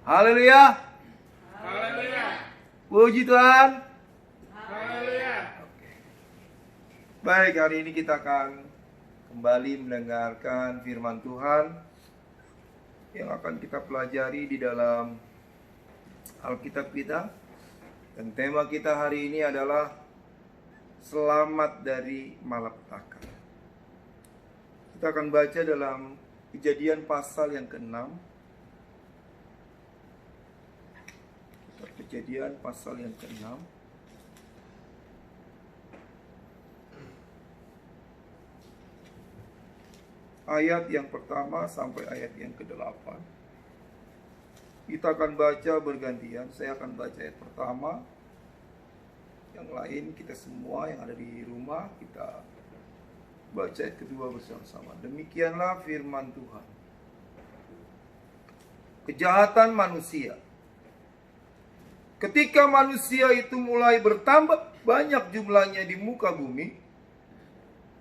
Haleluya. Haleluya. Puji Tuhan. Haleluya. Baik, hari ini kita akan kembali mendengarkan firman Tuhan yang akan kita pelajari di dalam Alkitab kita. Dan tema kita hari ini adalah selamat dari malapetaka. Kita akan baca dalam Kejadian pasal yang ke-6. Kejadian pasal yang ke-6. Ayat yang pertama sampai ayat yang ke-8. Kita akan baca bergantian. Saya akan baca ayat pertama. Yang lain kita semua yang ada di rumah kita baca ayat kedua bersama-sama. Demikianlah firman Tuhan. Kejahatan manusia. Ketika manusia itu mulai bertambah banyak jumlahnya di muka bumi,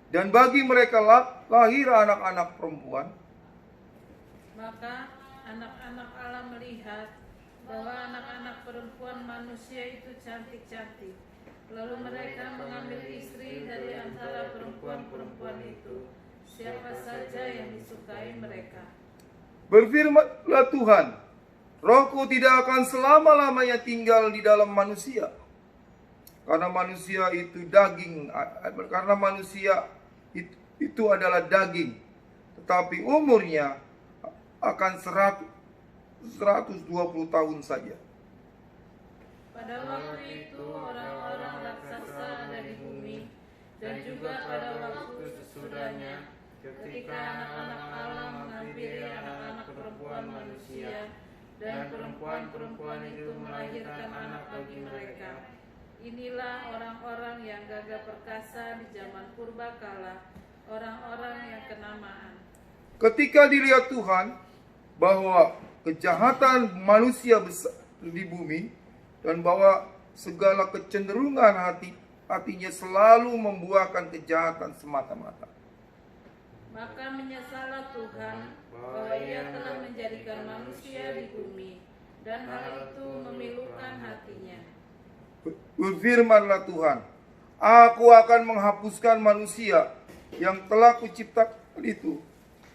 dan bagi mereka lahir anak-anak perempuan, maka anak-anak Allah melihat bahwa anak-anak perempuan manusia itu cantik-cantik. Lalu mereka mengambil istri dari antara perempuan-perempuan itu, siapa saja yang disukai mereka. berfirmanlah Tuhan, Rohku tidak akan selama-lamanya tinggal di dalam manusia, karena manusia itu daging, karena manusia itu adalah daging, tetapi umurnya akan 120 tahun saja. Pada waktu itu orang-orang raksasa ada di bumi, dan juga pada waktu sesudahnya, ketika anak-anak Allah menghampiri anak-anak perempuan manusia, dan perempuan-perempuan itu melahirkan anak bagi mereka. Inilah orang-orang yang gagah perkasa di zaman purbakala, orang-orang yang kenamaan. Ketika dilihat Tuhan bahwa kejahatan manusia besar di bumi, dan bahwa segala kecenderungan hatinya selalu membuahkan kejahatan semata-mata, maka menyesallah Tuhan bahwa Ia telah menjadikan manusia di bumi, dan hal itu memilukan hatinya. Berfirmanlah Tuhan, Aku akan menghapuskan manusia yang telah kuciptakan itu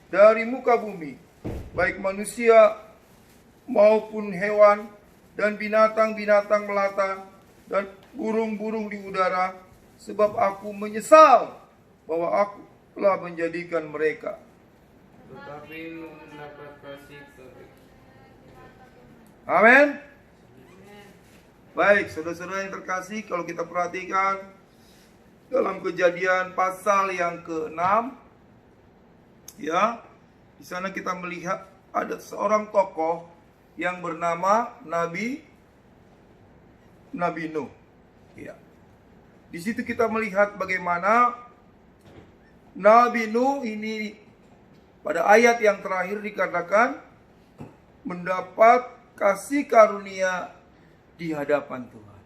dari muka bumi, baik manusia maupun hewan, dan binatang-binatang melata, dan burung-burung di udara, sebab aku menyesal bahwa aku telah menjadikan mereka. Tetapi mendapat kasih Amin. Baik, saudara-saudara yang terkasih, kalau kita perhatikan dalam Kejadian pasal yang ke-6, ya, di sana kita melihat ada seorang tokoh yang bernama Nabi Nuh. Ya. Di situ kita melihat bagaimana Nabi Nuh ini pada ayat yang terakhir dikatakan mendapat kasih karunia di hadapan Tuhan.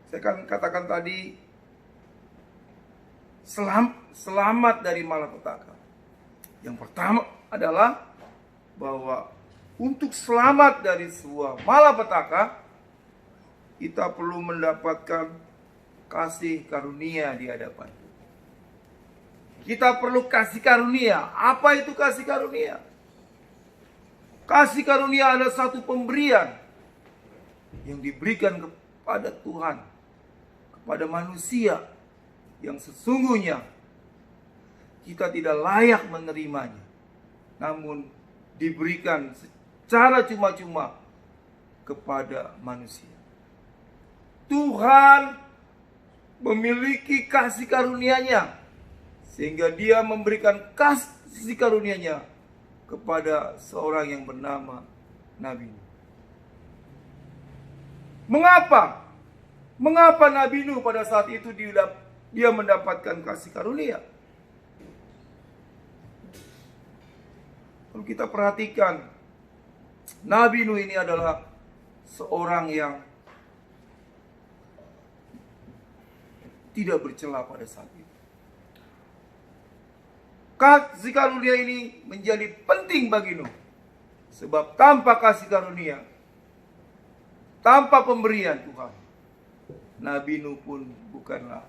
Saya akan katakan tadi, selamat dari malapetaka. Yang pertama adalah bahwa untuk selamat dari sebuah malapetaka, kita perlu mendapatkan kasih karunia di hadapan Tuhan. Kita perlu kasih karunia. Apa itu kasih karunia? Kasih karunia adalah satu pemberian yang diberikan kepada Tuhan, kepada manusia, yang sesungguhnya kita tidak layak menerimanya, namun diberikan secara cuma-cuma kepada manusia. Tuhan memiliki kasih karunia-Nya, sehingga Dia memberikan kasih karunia-Nya kepada seorang yang bernama Nabi Nuh. Mengapa? Mengapa Nabi Nuh pada saat itu dia mendapatkan kasih karunia? Kalau kita perhatikan, Nabi Nuh ini adalah seorang yang tidak bercela pada saat itu. Kasih karunia ini menjadi penting bagi Nuh, Sebab tanpa kasih karunia, tanpa pemberian Tuhan, Nabi Nuh pun bukanlah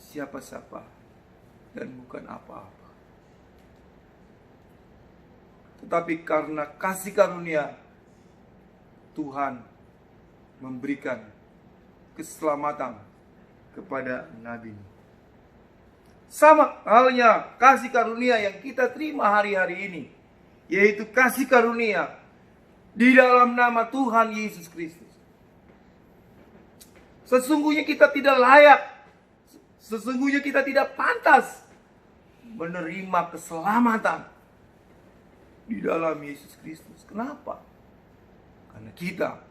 siapa-siapa dan bukan apa-apa. Tetapi karena kasih karunia, Tuhan memberikan keselamatan kepada Nabi Nuh. Sama halnya kasih karunia yang kita terima hari-hari ini, yaitu kasih karunia di dalam nama Tuhan Yesus Kristus. Sesungguhnya kita tidak layak, sesungguhnya kita tidak pantas menerima keselamatan di dalam Yesus Kristus. Kenapa? Karena kita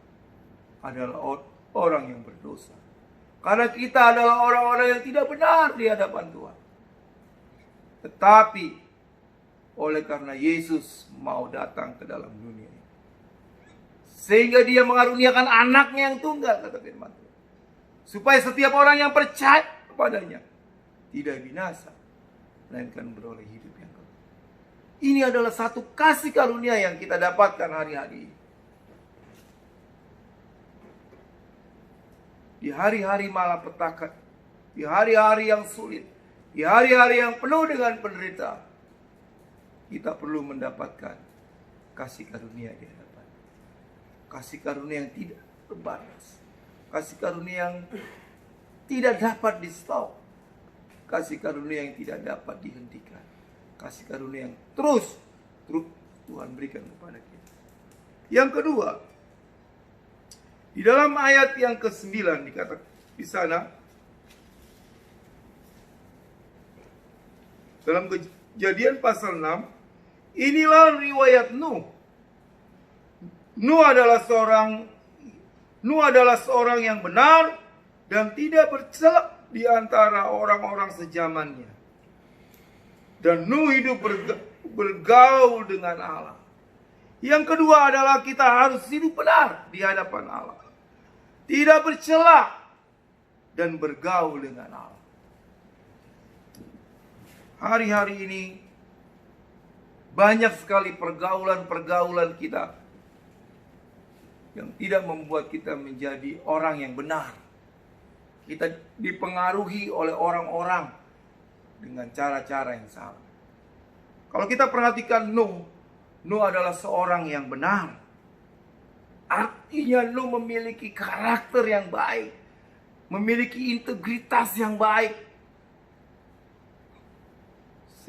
adalah orang yang berdosa. Karena kita adalah orang-orang yang tidak benar di hadapan Tuhan. Tetapi oleh karena Yesus mau datang ke dalam dunia ini, sehingga dia mengaruniakan anaknya yang tunggal, kata firman Tuhan, supaya setiap orang yang percaya kepadanya tidak binasa, melainkan beroleh hidup yang kekal. Ini adalah satu kasih karunia yang kita dapatkan hari-hari ini. Di hari-hari malapetaka, di hari-hari yang sulit, di hari-hari yang penuh dengan penderitaan, kita perlu mendapatkan kasih karunia di hadapan. Kasih karunia yang tidak terbatas. Kasih karunia yang tidak dapat di-stop. Kasih karunia yang tidak dapat dihentikan. Kasih karunia yang terus Tuhan berikan kepada kita. Yang kedua, di dalam ayat yang ke-9 dikatakan di sana, dalam Kejadian pasal 6, inilah riwayat Nuh. Nuh adalah seorang yang benar dan tidak bercela di antara orang-orang sezamannya. Dan Nuh hidup bergaul dengan Allah. Yang kedua adalah kita harus hidup benar di hadapan Allah, tidak bercela dan bergaul dengan Allah. Hari-hari ini banyak sekali pergaulan-pergaulan kita yang tidak membuat kita menjadi orang yang benar. Kita dipengaruhi oleh orang-orang dengan cara-cara yang salah. Kalau kita perhatikan Nuh adalah seorang yang benar. Artinya Nuh memiliki karakter yang baik, memiliki integritas yang baik.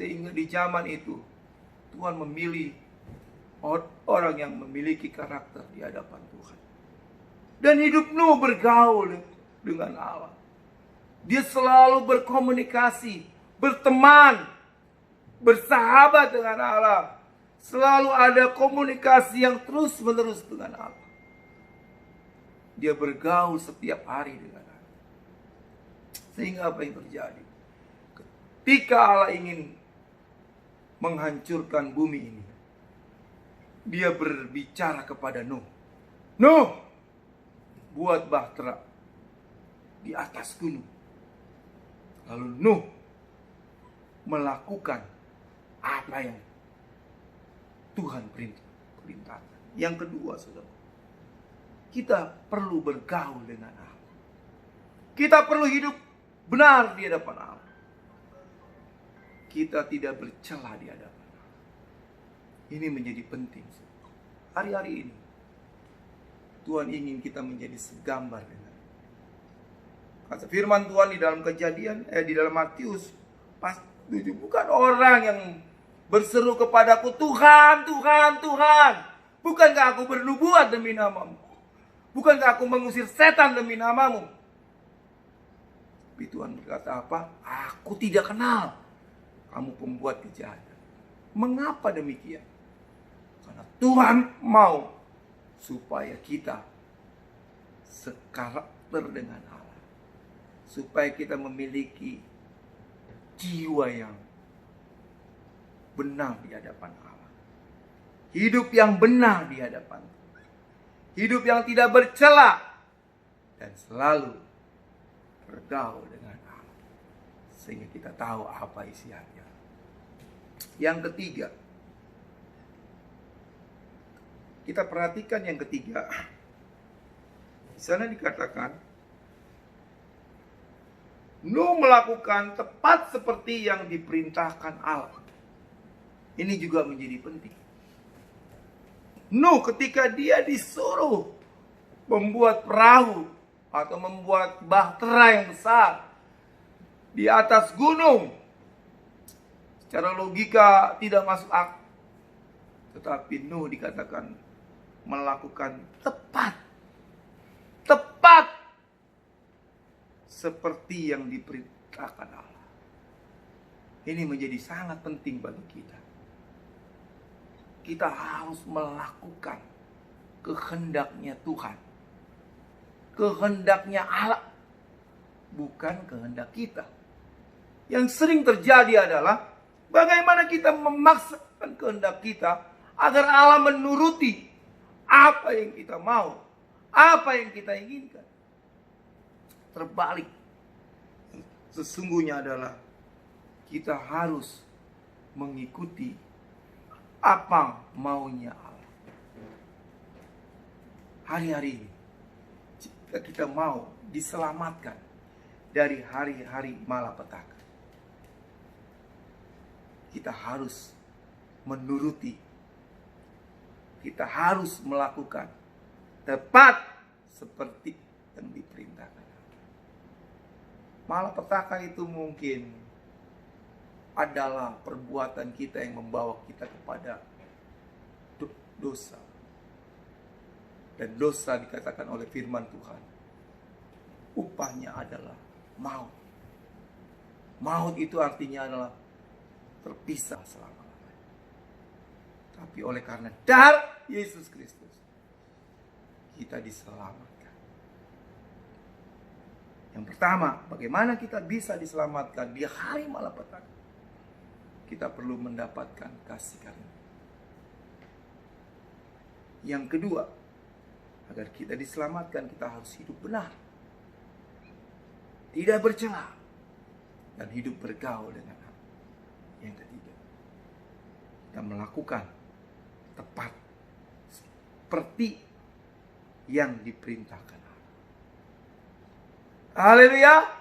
Sehingga di zaman itu Tuhan memilih orang yang memiliki karakter di hadapan Tuhan. Dan hidup Nuh bergaul dengan Allah. Dia selalu berkomunikasi, berteman, bersahabat dengan Allah. Selalu ada komunikasi yang terus-menerus dengan Allah. Dia bergaul setiap hari dengan Allah. Sehingga apa yang terjadi? Ketika Allah ingin menghancurkan bumi ini, dia berbicara kepada Nuh. Nuh, buat bahtera di atas gunung. Lalu Nuh melakukan apa yang Tuhan perintahkan. Yang kedua, saudara, kita perlu bergaul dengan Allah. Kita perlu hidup benar di hadapan Allah. Kita tidak bercela di hadapan Allah. Ini menjadi penting. Hari-hari ini Tuhan ingin kita menjadi segambar dengan kata firman Tuhan di dalam Kejadian, di dalam Matius pas 7, bukan orang yang berseru kepadaku, Tuhan, Tuhan, Tuhan, bukankah aku bernubuat demi namamu? Bukankah aku mengusir setan demi namamu? Tapi Tuhan berkata apa? Aku tidak kenal kamu pembuat kejahatan. Mengapa demikian? Karena Tuhan mau supaya kita sekarakter dengan Allah. Supaya kita memiliki jiwa yang benar di hadapan Allah. Hidup yang benar di hadapan Tuhan. Hidup yang tidak bercela dan selalu bergaul dengan Allah. Sehingga kita tahu apa isi hati. Yang ketiga, kita perhatikan yang ketiga. Di sana dikatakan, Nuh melakukan tepat seperti yang diperintahkan Allah. Ini juga menjadi penting. Nuh ketika dia disuruh membuat perahu atau membuat bahtera yang besar di atas gunung, secara logika tidak masuk akal. Tetapi Nuh dikatakan melakukan tepat seperti yang diperintahkan Allah. Ini menjadi sangat penting bagi kita. Kita harus melakukan kehendaknya Tuhan, kehendaknya Allah, bukan kehendak kita. Yang sering terjadi adalah bagaimana kita memaksakan kehendak kita agar Allah menuruti apa yang kita mau, apa yang kita inginkan. Terbalik, sesungguhnya adalah kita harus mengikuti apa maunya Allah. Hari-hari ini, jika kita mau diselamatkan dari hari-hari malapetaka, kita harus menuruti, kita harus melakukan tepat seperti yang diperintahkan. Malapetaka itu mungkin adalah perbuatan kita yang membawa kita kepada dosa. Dan dosa dikatakan oleh firman Tuhan, upahnya adalah maut. Maut itu artinya adalah terpisah selama-lamanya. Tapi oleh karena darah Yesus Kristus, kita diselamatkan. Yang pertama, bagaimana kita bisa diselamatkan di hari malapetaka? Kita perlu mendapatkan kasih karunia. Yang kedua, agar kita diselamatkan, kita harus hidup benar, tidak bercela, dan hidup bergaul dengan Allah. Yang ketiga, kita melakukan tepat seperti yang diperintahkan. Haleluya.